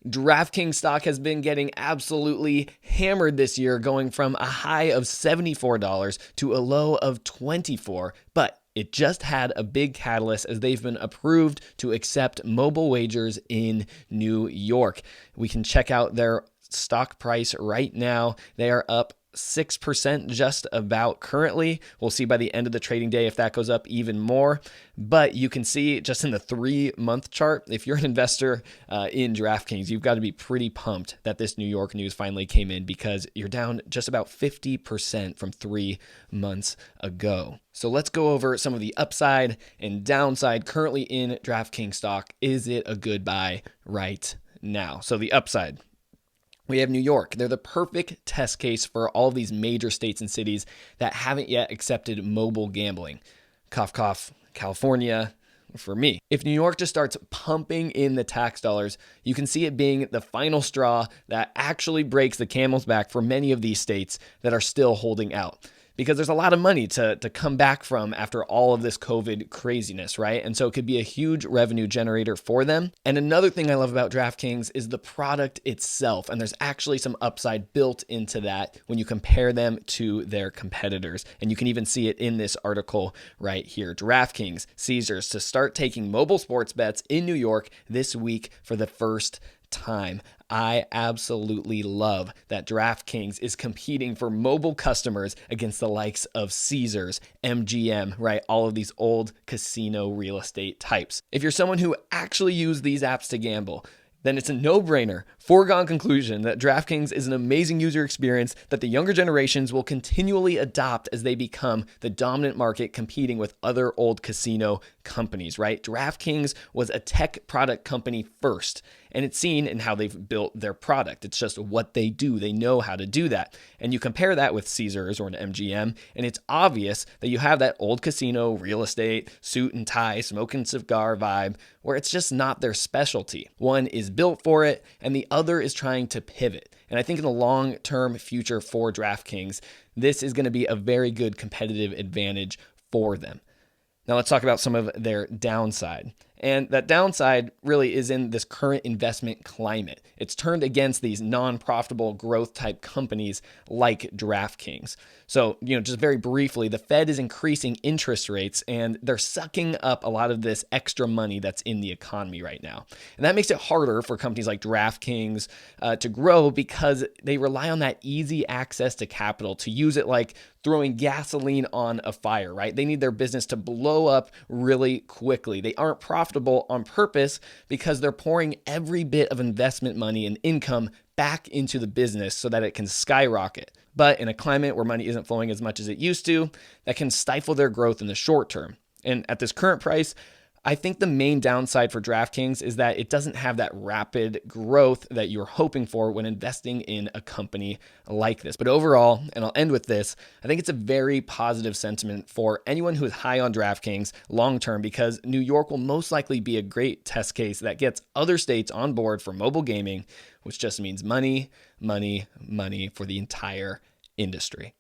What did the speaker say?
DraftKings stock has been getting absolutely hammered this year, going from a high of $74 to a low of $24, but it just had a big catalyst as they've been approved to accept mobile wagers in New York. We can check out their stock price right now. They are up 6% just about currently. We'll see by the end of the trading day if that goes up even more. But you can see just in the 3-month chart, if you're an investor in DraftKings, you've got to be pretty pumped that this New York news finally came in, because you're down just about 50% from 3 months ago. So let's go over some of the upside and downside currently in DraftKings stock. Is it a good buy right now? So the upside. We have New York. They're the perfect test case for all of these major states and cities that haven't yet accepted mobile gambling. Cough, cough, California, for me. If New York just starts pumping in the tax dollars, you can see it being the final straw that actually breaks the camel's back for many of these states that are still holding out. Because there's a lot of money to come back from after all of this COVID craziness, right? And so it could be a huge revenue generator for them. And another thing I love about DraftKings is the product itself. And there's actually some upside built into that when you compare them to their competitors. And you can even see it in this article right here. DraftKings, Caesars to start taking mobile sports bets in New York this week for the first time. I absolutely love that DraftKings is competing for mobile customers against the likes of Caesars, MGM, right? All of these old casino real estate types. If you're someone who actually uses these apps to gamble, then it's a no-brainer, foregone conclusion that DraftKings is an amazing user experience that the younger generations will continually adopt as they become the dominant market competing with other old casino companies, right? DraftKings was a tech product company first, and it's seen in how they've built their product. It's just what they do. They know how to do that. And you compare that with Caesars or an MGM, and it's obvious that you have that old casino real estate, suit and tie, smoking cigar vibe, where it's just not their specialty. One is built for it, and the other is trying to pivot. And I think in the long-term future for DraftKings, this is going to be a very good competitive advantage for them. Now let's talk about some of their downside. And that downside really is in this current investment climate. It's turned against these non-profitable growth type companies like DraftKings. So, just very briefly, the Fed is increasing interest rates and they're sucking up a lot of this extra money that's in the economy right now. And that makes it harder for companies like DraftKings to grow because they rely on that easy access to capital, to use it like throwing gasoline on a fire, right? They need their business to blow up really quickly. They aren't profitable on purpose because they're pouring every bit of investment money and income back into the business so that it can skyrocket. But in a climate where money isn't flowing as much as it used to, that can stifle their growth in the short term. And at this current price, I think the main downside for DraftKings is that it doesn't have that rapid growth that you're hoping for when investing in a company like this. But overall, and I'll end with this, I think it's a very positive sentiment for anyone who is high on DraftKings long-term, because New York will most likely be a great test case that gets other states on board for mobile gaming, which just means money, money, money for the entire industry.